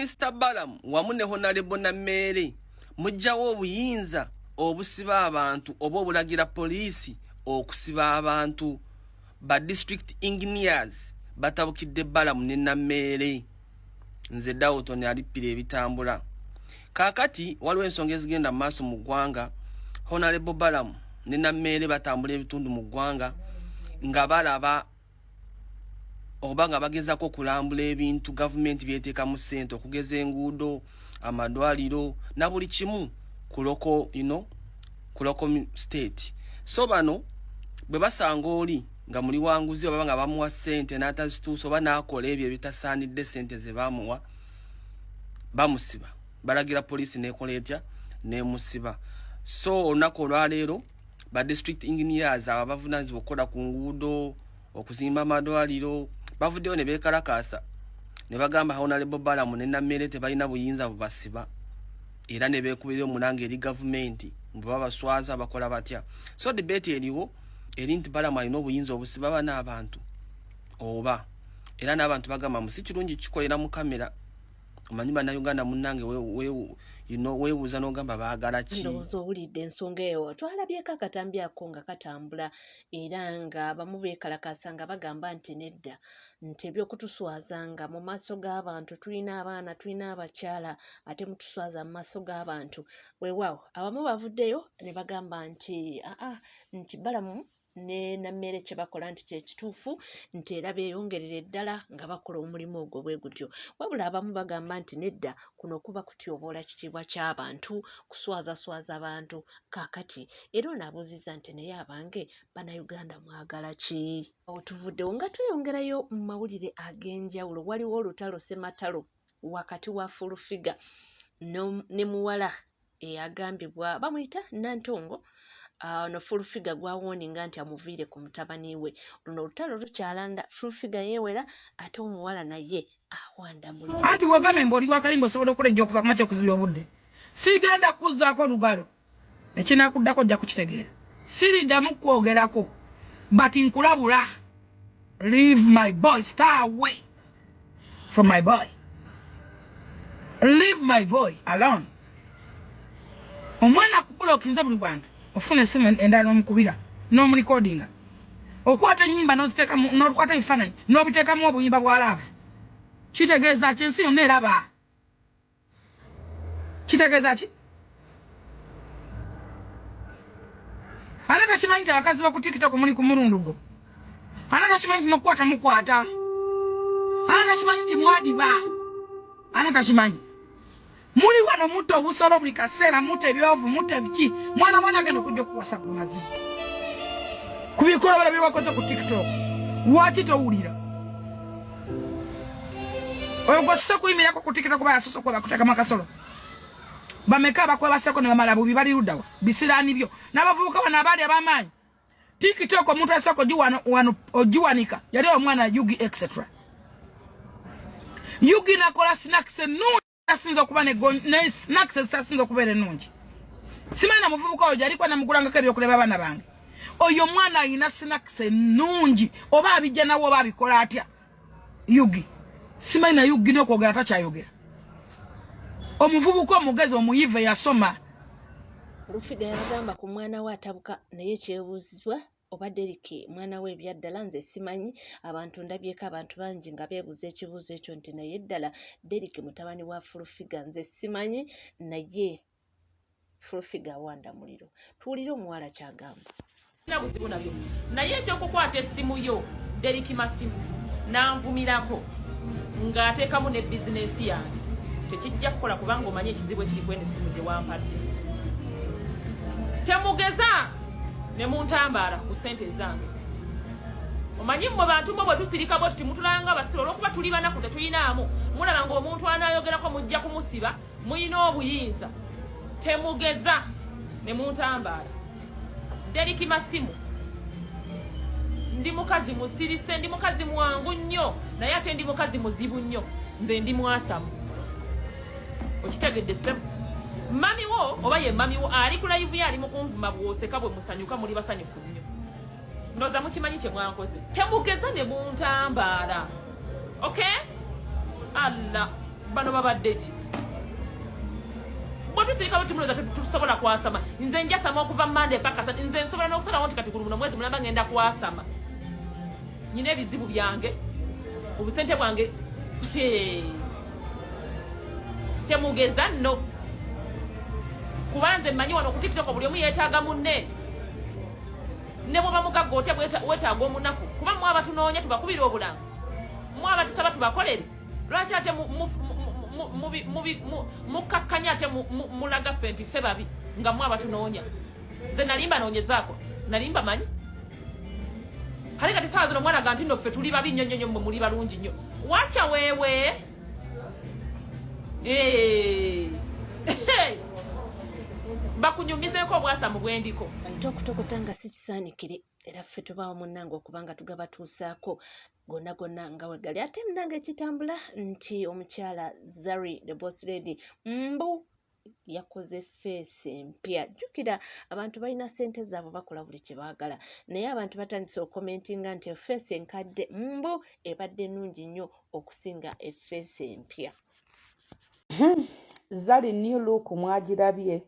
Minister Balamu wamu ne Honorable Namere mujjawo obuyinza obusiba abantu oba obulagira poliisi okusiba abantu ba district engineers batabukidde Balamu ne Namere nze Dawton alipira ebitambula kakati waliwo ensonga ezigenda mu maaso mu ggwanga Honorable Balamu ne Namere batambula ebitundu mu ggwanga nga balaba oba nga bagezako kulambula ebintu government byeteeka mu ssente okugeza enguudo amadwaliro na buli kimu kuloko kuloko state so bano bwe basanga oli nga muli wanguzi oba nga bamuwa ssente n'atazituusa oba n'akola ebyo ebitasaanidde ssente ze bamuwa bamusiba balagira poliisi n'ekola etya n'emusiba so olunaku olwaleero ba district engineers aba bavunaanyizibwa okukola ku nguudo okuzimba amadwaliro bavuddeyo ne beekalakaasa ne bagamba Honorable Balamu ne Namere tebalina buyinza bubasiba era ne beekubira omulanga eri gavumenti mbu babaswaza bakola batya so debate eriwo eri nti Balamu alina obuyinza obusiba bana abantu oba era n'abantu bagamba musi kirungi kikolera mu kamera omanyi bannayuganda munnange weebuuza n'ogamba baagala ki ndowooza owulidde ensonga eyo twalabyeko akatambi ako nga katambula era nga bamu beekalakaasa nga bagamba nti nedda nti ebyokutuswaza nga mu maaso g'abantu tulina abaana tulina abakyala ate mutuswaza mu maaso g'abantu weewaawo abamu bavuddeyo ne bagamba nti nti Balamu ne Namere kye bakola nti kyekituufu nti era beeyongerera eddala nga bakola omulimu ogwo bwe gutyo wabula abamu bagamba nti nedda kuno kuba kutyoboola kitiibwa ky'abantu kuswazaswaza abantu kaakati era onaabuuziza nti naye abange bannayuganda mwagala ki awo tuvuddewo nga tweyongerayo mu mawulire ag'enjawulo waliwo olutalo Ssematalo wakati wa Fullfigure ne muwala eyagambibwa bamuyita Nantongo no Fullfigure gwawoninga nti amuviire ku mutabani we luno olutalo lukyalanda Fullfigure yeewera ate omuwala naye awanda muli anti wagame mboli wakalimbo osobola okulejja okuva ku makya okuzibya obudde sigenda kuzzaako olugalo ekinakuddako ojja kukitegeera siriddamu kwogerako but nkulabula leave my boy stay away from my boy leave my boy alone omwana akubulokinza buli bwantu ofuna essimu endala n'omukubira n'omulikodinga okwata ennyimba n'oziteekamu n'olukwata ebifaananyi n'obiteekamu obuyimba bwa laavu kitegeeza ki ensi yonna eraba kitegeeza ki ate takimanyi nti abakazi baku TikTok muli ku mulundu gwo ate takimanyi nti nokukwata mukwata ate takimanyi nti mwadiba ate takimanyi muli wano mutta obusolo buli kaseera mutta ebyovu mutta biki mwana agenda okujja okuwasa ku mazima ku bikolobera bye wakoze ku TikTok lwaki towulira oyo gw'ossa kuyimirako ku TikTok bayasosa okuba bakuteekamu akasolo bameka abakwebaseko ne bamala bubi bali luddawa bisiraani byo n'abavubuka wano abaali ab'amaanyi TikTok omuntu asooka ogiwanika yali omwana Yugi etc Yugi nakola snacks ennungi asinza okuba ne snacks asinza okubeera ennungi simanyi na muvubuka oyo alikuwa namugulangako ebyokuleba abaana bange oyo mwana alina snacks ennungi oba abijja nawe oba abikola atya Yugi simanyi na Yugi n'okwogera takyayogera omuvubuka omugezi omuyive yasoma Fullfigure yagamba ku mwana we atabuka naye kyebuuzibwa oba Derek mwana we ebyaddala nze simanyi abantu ndabyeko abantu bangi nga beebuuza ekibuuzo ekyo nti naye ddala Derek mutabani wa Fullfigure nze simanyi naye Fullfigure awanda muliro tuwulire omuwala kyagamba naye ekyokukwata essimu yo Derek Masimu nanvumirako ng'ateekamu ne bizinesi yange tekijja kukola kubanga omanye ekizibu ekiri kwenda essimu gye wampadde temugeza ne muntambaala ku ssente zange omanyi mmwe bantu mmwe bwe tusirika bwe tuti mutulanga basiro olw'okuba tuli banaku tetuyinaamu mulaba ng'omuntu anaayogerako mujja kumusiba muyina obuyinza temugeza ne muntambaala Derek Masimu ndi mukazi musirise ndi mukazi mwangu nnyo naye ate ndi mukazi muzibu nnyo nze ndi mwasamu okitegedde ssebo mami wo oba ye mami wo ali ku live yali mu kunvuma bwoseka bwe musanyuka muli basanyufu nnyo ndoza mukimanyi kye mwankoze temugeza ne muntambaala okay alla bano babadde ki bwe tusirika bwe tumuloza tusobola kwasama nze njasama okuva Monday paka nze nsobola n'okusalawo nti kati ku luno mwezi mulamba ngenda kwasama nyina ebizibu byange obusente bwange temugeza nno kuba nze mmanyi wano ku TikTok buli omu yeetaaga munne ne bwoba mugagga otya weetaaga omunaku kuba mwaba tunoonya tubakubira obulanga mwaba tusaba tubakolere lwaki ate mukakkanya ate mulaga ffe nti ffe babi nga mwaba tunoonya nze nalimba noonyezaako nalimba manyi kale kati saawa zino mwalaga nti nno ffe tuli babi nnyo nnyo mmwe muli balungi nnyo wacha weewe bakunyumizeeko obwasamu bwendiko ate okutokotanga si kisaanikire era ffe tubaawo munnange okubanga tugabatuusaako gonna nga wegali ate munnange ekitambula nti omukyala Zari the boss lady mbu yakoze feesi empya jjukira abantu balina ssente zaabwe bakola buli kye baagala naye abantu batandise okomentinga nti effeesi enkadde mbu ebadde nnungi nnyo okusinga effeesi empya. Zari new look mwagirabye.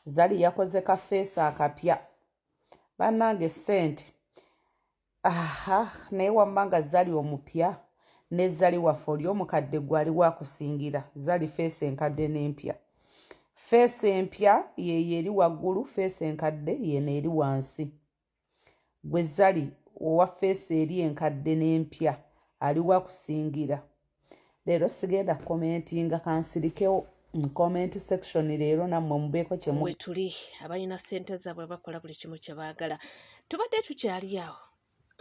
Zari yakoze kafeesi akapya bannange ssente naye wammanga Zari omupya ne Zari waffe oli omukadde gwali wakusingira Zari feesi enkadde n'empya. Feesi empya ye eri waggulu, feesi enkadde yeno eri wansi. Gwe Zari owa feesi eri enkadde n'empya ali wakusingira. Leero sigenda commentinga kansirikewo comment section leero nammwe mubeeko kyemu we tuli abalina ssente zaabwe bakola buli kimu kye baagala. Tubadde tukyali awo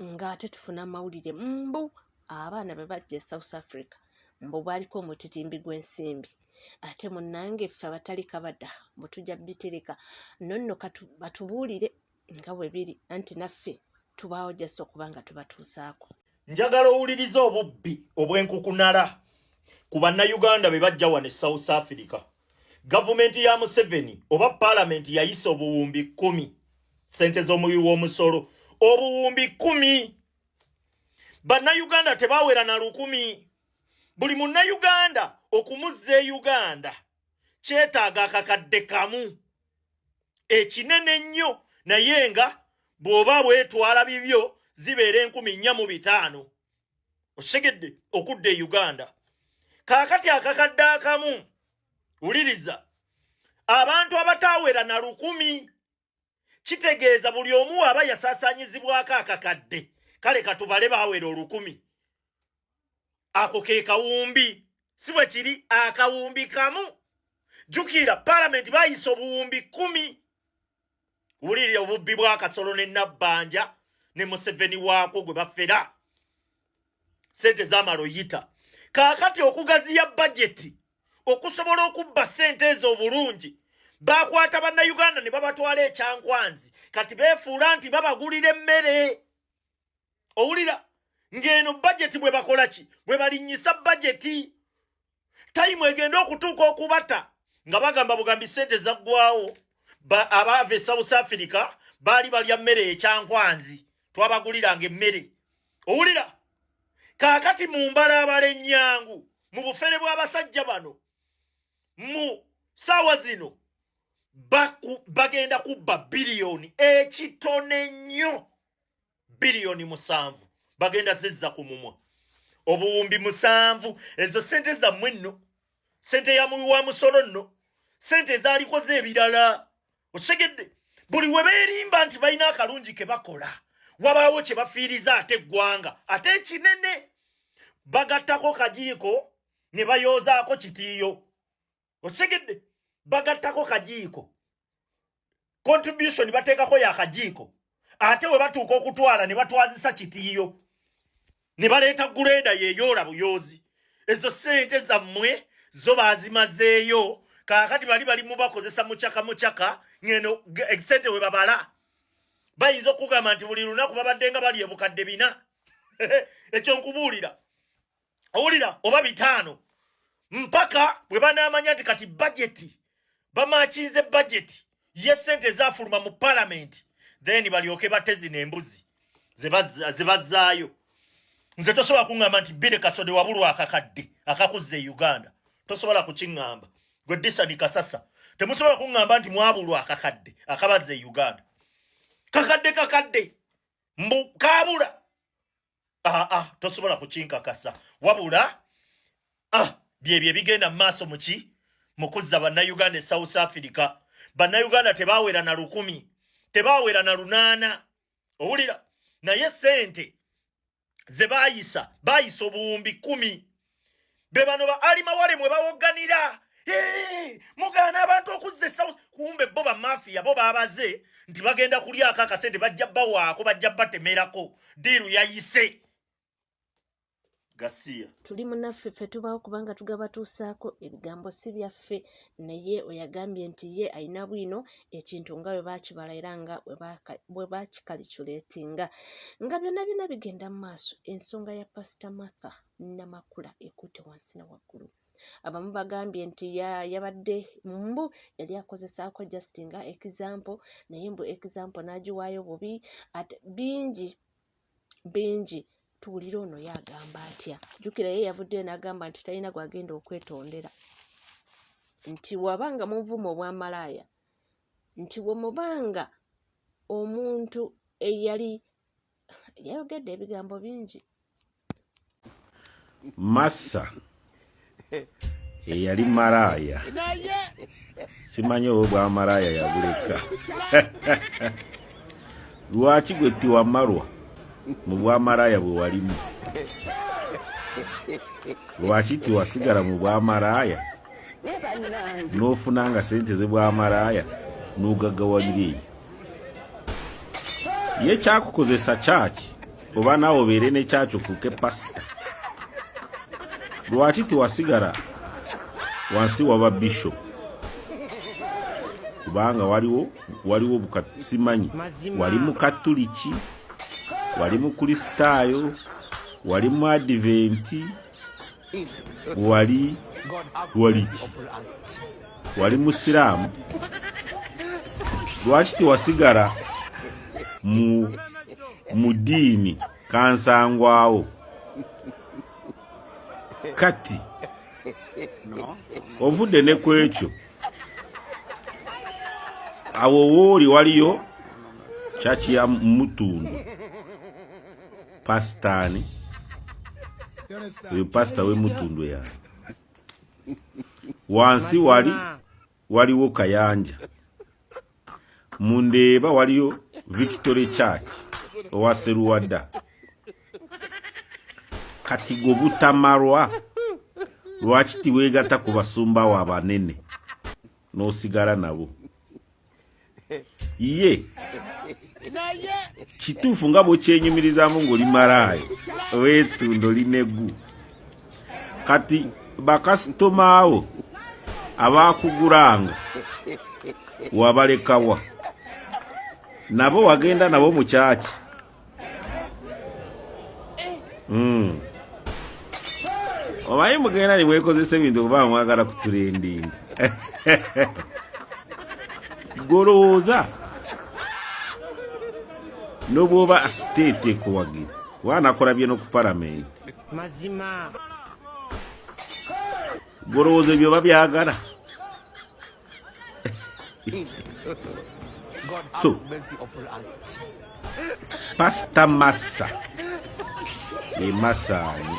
ng'ate tufuna amawulire mbu abaana be bajja e South Africa mbu baaliko omutitimbi gw'ensimbi ate munnange ffe abatali kabada bwe tujja bitereka nonno batubuulire nga bwe biri anti naffe tubaawo jasa okuba nga tubatuusaako. Njagala owuliriza obubbi obw'enkukunala ku bannayuganda be bajja wano e South Africa. Gavumenti ya Museveni oba Parliament yayisa obuwumbi 10 ssente z'omuwi w'omusolo obuwumbi 10. Bannayuganda tebaawera na 10,000. Buli munnayuganda okumuzza e Uganda kyetaaga akakadde kamu ekinene nnyo naye nga bw'oba bwetwala bibyo zibeera 4,405 osegedde okudda e Uganda. Kaakati akakadde akamu wuliriza abantu abataawera na 10,000 kitegeeza buli omu aba yasaasaanyizibwako akakadde kale katubale baawera 10,000 ako ke kawumbi si bwe kiri akawumbi kamu. Jukira Parliament bayisa obuwumbi 10. Wulirira obubbi bw'akasolo ne Nabbanja ne Museveni waako gwe bafera ssente z'amalo yita. Kaakati okugaziya budget okusobola okubba ssente ezo obulungi bakwata bannayuganda ne babatwala ekyankwanzi kati beefuula nti babagulira emmere. Owulira ng'eno budget bwe bakola ki bwe balinnyisa budget time egenda okutuuka okubata nga bagamba bugambi ssente zaggwawo abaava e South Africa baali balya mmere ekyankwanzi twabaguliranga emmere. Owulira kaakati mu mbalabala ennyangu mu bufere bw'abasajja bano mu ssaawa zino bagenda kubba biliyoni ekitone nnyo biliyoni 7 bagenda zizza ku mumwa obuwumbi 7 ezo ssente zammwe nno ssente ya muwi wa musolo nno ssente ezaalikoze ebirala osegedde buli we beerimba nti balina akalungi ke bakola wabaawo kye bafiiriza ate eggwanga ate ekinene bagattako kajiiko ne bayoozaako kitiiyo osegedde bagattako kajiiko contribution bateekako ya kajiiko ate we batuuka okutwala ne batwazisa kitiiyo ne baleeta gulenda yeeyoola buyoozi. Ezo ssente zammwe zo baazimazeeyo kaakati bali mubakozesa mucaka ngeno ssente we babala bayinza okugamba nti buli lunaku babadde nga bali ebukadde 4 ekyo nkubuulira. Owulira oba 5 mpaka bwe banaamanya nti kati budget bamakinze budget ye ssente zaafuluma mu Parliament then balyoke batte zino embuzi ze bazzaayo nze tosobola kuŋŋamba nti Bire Kasode wabulwa akakadde akakuzze Uganda. Tosobola kukiŋŋamba. Gwe Disani Kasasa. Temusobola kuŋŋamba nti mwabulwa akakadde akabazze Uganda. Kakadde. Mbu kabula. Tosobola kukinkakasa. Wabula byebye bigenda maaso muki mukuzza bannayuganda South Africa. Bannayuganda tebawera na 10, tebawera na 8. Owulira naye sente ze bayisa obuwumbi 10. Be bano ba alimawale mwe bawoganira. Mugana abantu okuzza South, kumbe bo ba mafia bo babaze nti bagenda kulyako akasente bajja bawaako bajja batemerako diru yayise. Gasia. Tuli munaffe ffe tubawo kubanga tugabatuusaako ebigambo si byaffe, naye oyagambye nti ye alina bwino ekintu nga bwe baakibala era nga bwe baakikaliculetinga nga byonna bigenda mu maaso. Ensonga ya Pastor Martha Namakula ekutte wansi na waggulu. Abamu bagambye nti yabadde mbu yali akozesaako just nga example, naye mbu example n'agiwaayo bubi ate bingi. Tuwulira ono yagamba atya. Jjukira ye yavuddeyo n'agamba nti talina gwagenda okwetondera, nti wabanga muvumo obwamalaaya, nti wemubanga omuntu yayogedde ebigambo bingi. Massa eyali malaaya, simanyi oba bwamalaaya yabuleka. Lwaki gwe tiwamalwa mu bwamalaaya bwe walimu? Lwaki tiwasigala mu bwamalaaya n'ofunanga sente ze bwamalaaya n'ogagawalira eyo? Ye kyakukozesa kyaki oba naawe obeere ne kyaki ofuuke pasita? Lwaki tiwasigala wansi waba bishop? Kubanga waliwo bukasimanyi, wali mu Katuliki, wali mu Kristaayo, wali mu Adventi, wali Musiraamu. Lwaki tiwasigala mu ddiini kansangwawo? Kati ovudde ne ku ekyo, awo wooli waliyo kyaki ya Mutundu pasitaani, oyo pasita we Mutundu ya wansi waliwo Kayanja, Mundeeba waliyo Victory Church owa Seruwada. Kati go butamarwa, lwaki tiweegatta ku basumba wa banene n'osigala nabo? Ye kituufu nga bwekyenyumirizaamu ng'oli malaaya weetundo linegu. Kati bakasitoma abo abaakugulanga wabalekawa? Nabo wagenda nabo mu kyaki? Omanyi mugenda ne mwekozesa ebintu kuba mwagala kutulendinga. Golowooza n'obwoba state ekuwagira wanakola bye n'oku palamenti. Mazima Golowooza ebyo babyagala. So Pastor Massa Masaani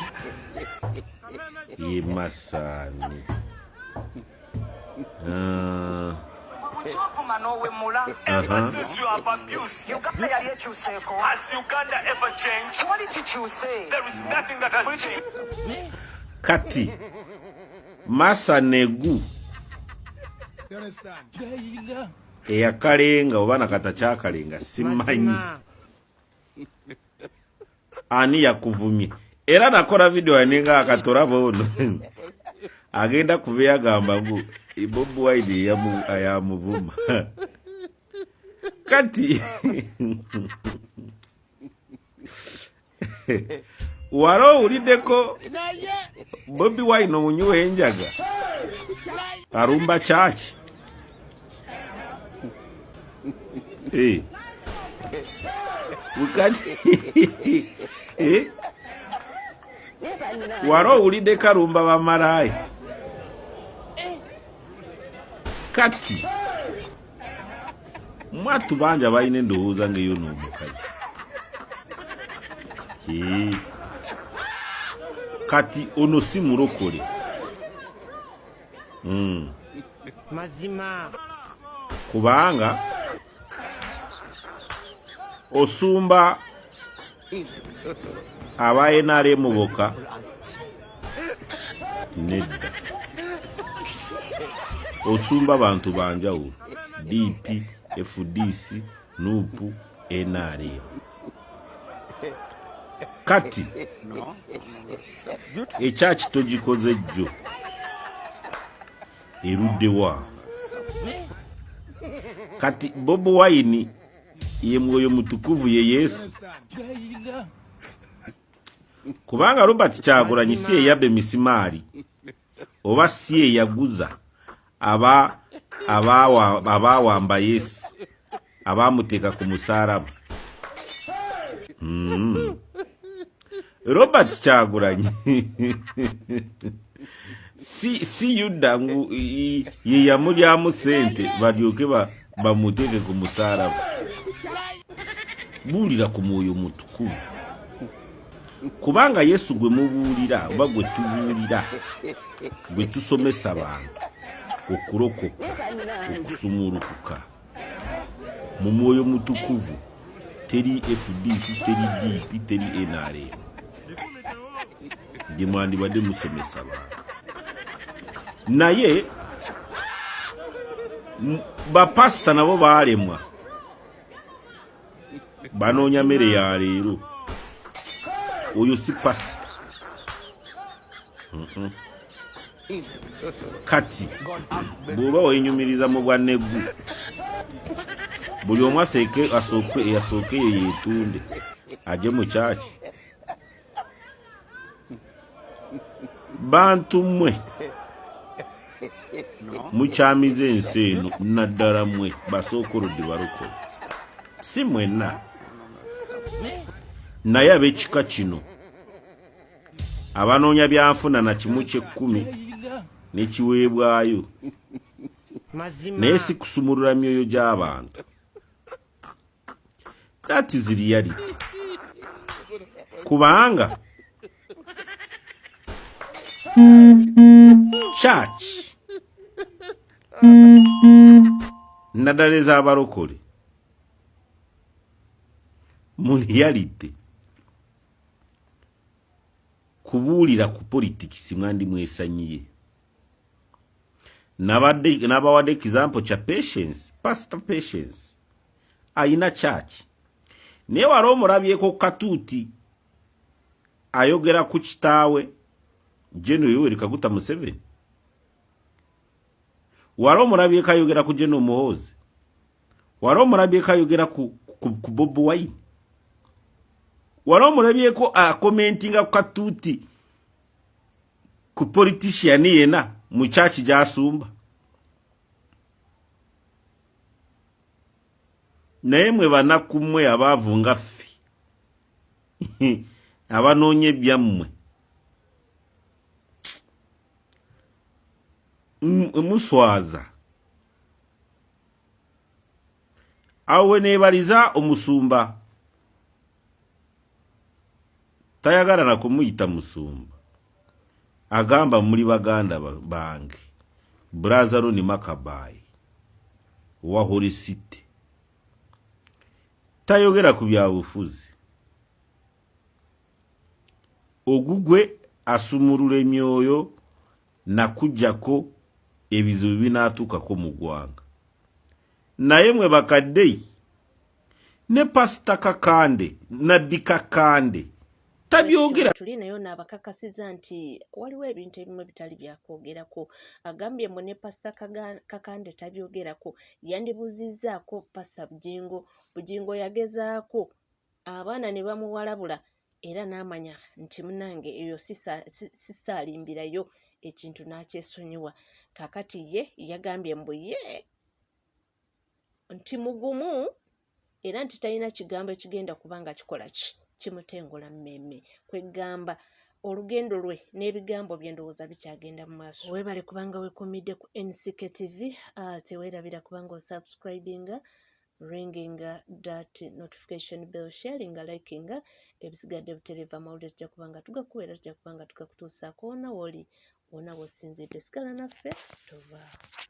Kati Massa Negu eyakalenga oba nakata kyakalenga simanyi ani yakuvumye. Era nakola video yaninga akatora bono agenda kuva yagamba ngu Bobi Wine yamuvuma. Kati waro uliddeko Bobi Wine omunyuwe enjaga arumba church. waro owulidde Kalumba bamalaaya kati mwatu bangi abalina endowooza ng'eyo n'omukazi kati ono si mulokole mazima kubanga osumba aba NRM boka nedda osumba bantu banjawulo DP FDC NUP NRM kati ekyaki togikoze jjo eruddewa kati Bobi Wine ye mwoyo mutukuvu ye Yesu kubanga Robert Kyagulanyi si eyabba emisimaali oba si eyaguza abawamba Yesu abamuteeka ku musaalaba Robert Kyagulanyi si Yuda ngu ye yamulyamu sente balyoke bamuteeke ku musaalaba buulira ku mwoyo mutukuvu kubanga Yesu gwe mubuulira oba gwe tubuulira gwe tusomesa abantu okulokoka okusumulukuka mu mwoyo mutukuvu teri FDC teri DP teri NRM ndi mwandibadde musomesa abantu naye bapasita nabo baalemwa banoonya mmere ya leero oyo si pasita kati bw'oba wenyumiriza mu bwaneggu buli omu asooke ye yeetunde ajje mu kyaki bantu mmwe mukyamiza ensi eno naddala mmwe basookolodde balokole si mwenna naye ab'ekika kino abanoonya byanfuna na kimu ky'ekkumi nekiweebwayo naye si kusumulula myoyo gy'abantu that is reality kubanga church naddala ez'abalokole mu reality kubuulira ku politics mwandi mwesanyiye nabawadde example kya Patience Pastor Patience ayina church naye wali omulabyeko katuuti ayogera ku kitaawe General Yoweri Kaguta Museveni wali omulabyeko ayogera ku General Muhoozi wali omulabyeko ayogera ku Bobi Wine wali omulabyeko akomentinga ku katuuti ku politician yena mu church gy'asumba naye mwe banaku mmwe abaavu nga ffe abanoonya ebyammwe muswaza awo we neebaliza omusumba tayagala na kumuyita musumba agamba muli baganda bange Brazaroni Makabayi wa Holy City tayogera ku byabufuzi ogugwe asumulula emyoyo na kujjako ebizibu binaatuukako mu ggwanga naye mwe bakaddeyi ne Pastor Kakande Nabbi Kakande tabyogera tuli nayo n'abakakasiza nti waliwo ebintu ebimu bitali byakwogerako agambye mu ne Pastor Kakande tabyogerako yandibuuzizzaako Pastor Bugingo yagezaako abaana ne bamuwalabula era n'amanya nti munange eyo sisaalimbirayo ekintu n'akyesonyiwa kakati ye yagambye mbu ye nti mugumu era nti talina kigambo ekigenda kubanga kikola kimutengola mmemme kwegamba olugendo lwe n'ebigambo bye ndowooza bikyagenda mu maaso. Weebale kubanga weekumidde ku NCK TV, teweerabira kubanga osubscribinga, ringinga that notification bell, sharinga, likinga, ebisigadde butereeva amawulire tujja kubanga tugakuweera, tujja kubanga tugakutuusaako wonna w'oli, wonna w'osinzidde. Sigala naffe, tovaawo.